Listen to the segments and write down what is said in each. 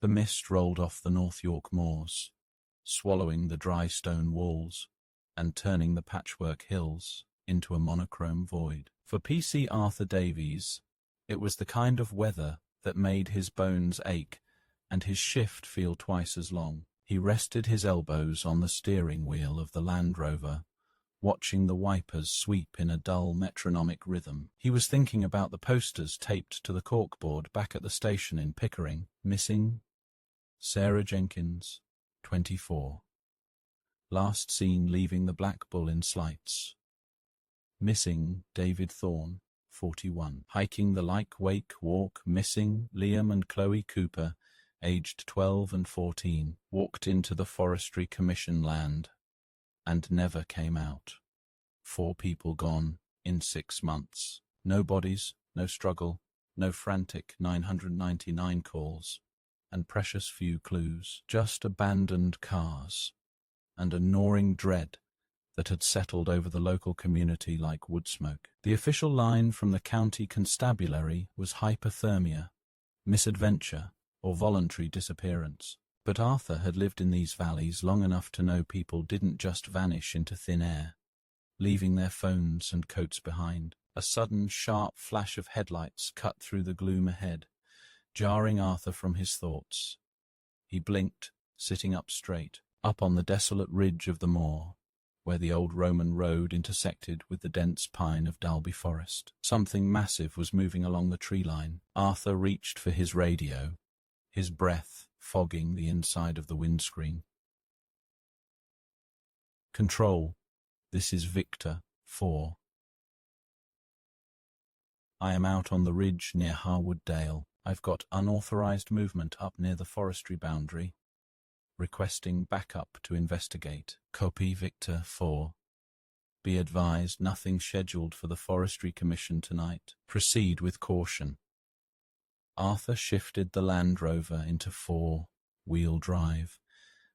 The mist rolled off the North York moors, swallowing the dry stone walls and turning the patchwork hills into a monochrome void. For PC Arthur Davies, it was the kind of weather that made his bones ache and his shift feel twice as long. He rested his elbows on the steering wheel of the Land Rover, watching the wipers sweep in a dull metronomic rhythm. He was thinking about the posters taped to the corkboard back at the station in Pickering. Missing Sarah Jenkins, 24. Last seen leaving the Black Bull in Slights. Missing David Thorne, 41. Hiking the Like Wake Walk. Missing Liam and Chloe Cooper, aged 12 and 14, walked into the Forestry Commission land and never came out. 4 people gone in 6 months. No bodies, no struggle, no frantic 999 calls, and precious few clues. Just abandoned cars and a gnawing dread that had settled over the local community like wood smoke. The official line from the county constabulary was hypothermia, misadventure, or voluntary disappearance. But Arthur had lived in these valleys long enough to know people didn't just vanish into thin air, leaving their phones and coats behind. A sudden, sharp flash of headlights cut through the gloom ahead, jarring Arthur from his thoughts. He blinked, sitting up straight, up on the desolate ridge of the moor, where the old Roman road intersected with the dense pine of Dalby Forest. Something massive was moving along the tree line. Arthur reached for his radio, his breath fogging the inside of the windscreen. Control, this is Victor, 4. I am out on the ridge near Harwood Dale. I've got unauthorized movement up near the forestry boundary. Requesting backup to investigate. Copy Victor 4. Be advised, nothing scheduled for the Forestry Commission tonight. Proceed with caution. Arthur shifted the Land Rover into 4-wheel drive,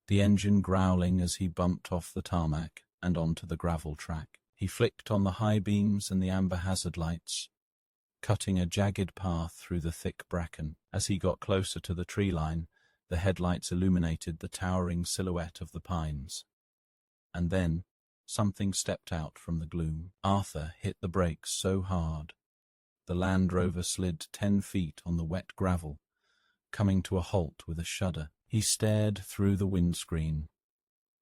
the engine growling as he bumped off the tarmac and onto the gravel track. He flicked on the high beams and the amber hazard lights, cutting a jagged path through the thick bracken. As he got closer to the tree line, the headlights illuminated the towering silhouette of the pines. And then, something stepped out from the gloom. Arthur hit the brakes so hard, the Land Rover slid 10 feet on the wet gravel, coming to a halt with a shudder. He stared through the windscreen,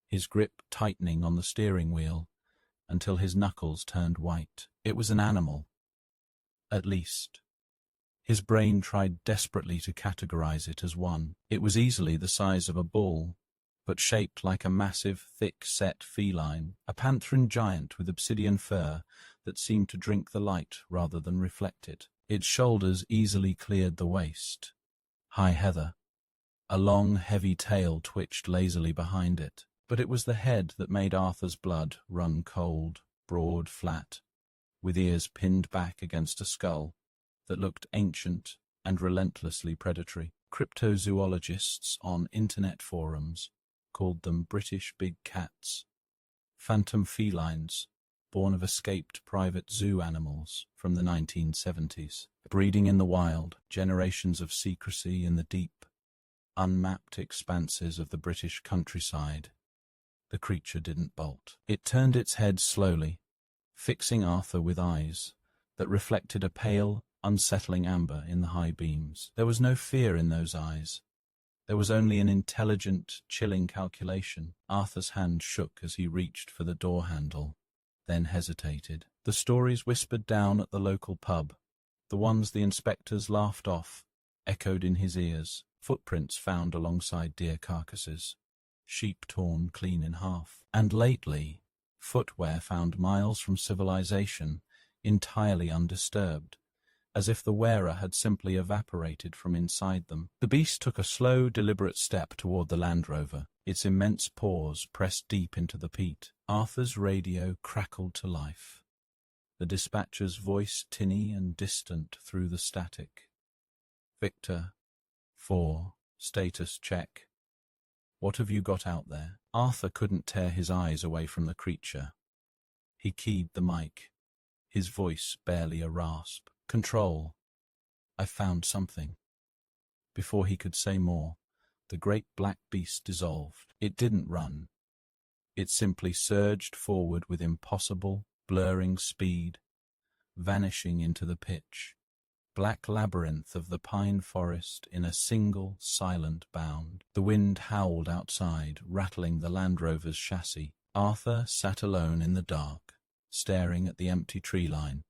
his grip tightening on the steering wheel until his knuckles turned white. It was an animal. At least. His brain tried desperately to categorize it as one. It was easily the size of a bull, but shaped like a massive, thick-set feline, a pantherine giant with obsidian fur that seemed to drink the light rather than reflect it. Its shoulders easily cleared the waist. High heather. A long, heavy tail twitched lazily behind it, but it was the head that made Arthur's blood run cold, broad, flat, with ears pinned back against a skull that looked ancient and relentlessly predatory. Cryptozoologists on internet forums called them British big cats, phantom felines born of escaped private zoo animals from the 1970s. Breeding in the wild, generations of secrecy in the deep, unmapped expanses of the British countryside. The creature didn't bolt. It turned its head slowly, fixing Arthur with eyes that reflected a pale, unsettling amber in the high beams. There was no fear in those eyes. There was only an intelligent, chilling calculation. Arthur's hand shook as he reached for the door handle, then hesitated. The stories whispered down at the local pub, the ones the inspectors laughed off, echoed in his ears. Footprints found alongside deer carcasses, sheep torn clean in half. And lately, footwear found miles from civilization, entirely undisturbed, as if the wearer had simply evaporated from inside them. The beast took a slow, deliberate step toward the Land Rover, its immense paws pressed deep into the peat. Arthur's radio crackled to life, the dispatcher's voice tinny and distant through the static. Victor, 4, status check. What have you got out there? Arthur couldn't tear his eyes away from the creature. He keyed the mic, his voice barely a rasp. Control. I found something. Before he could say more, The great black beast dissolved. It didn't run. It simply surged forward with impossible, blurring speed, vanishing into the pitch black labyrinth of the pine forest in a single, silent bound. The wind howled outside, rattling the Land Rover's chassis. Arthur sat alone in the dark, staring at the empty tree line,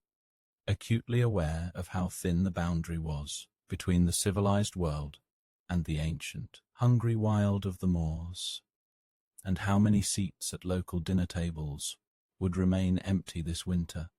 acutely aware of how thin the boundary was between the civilized world and the ancient, hungry wild of the moors, and how many seats at local dinner tables would remain empty this winter.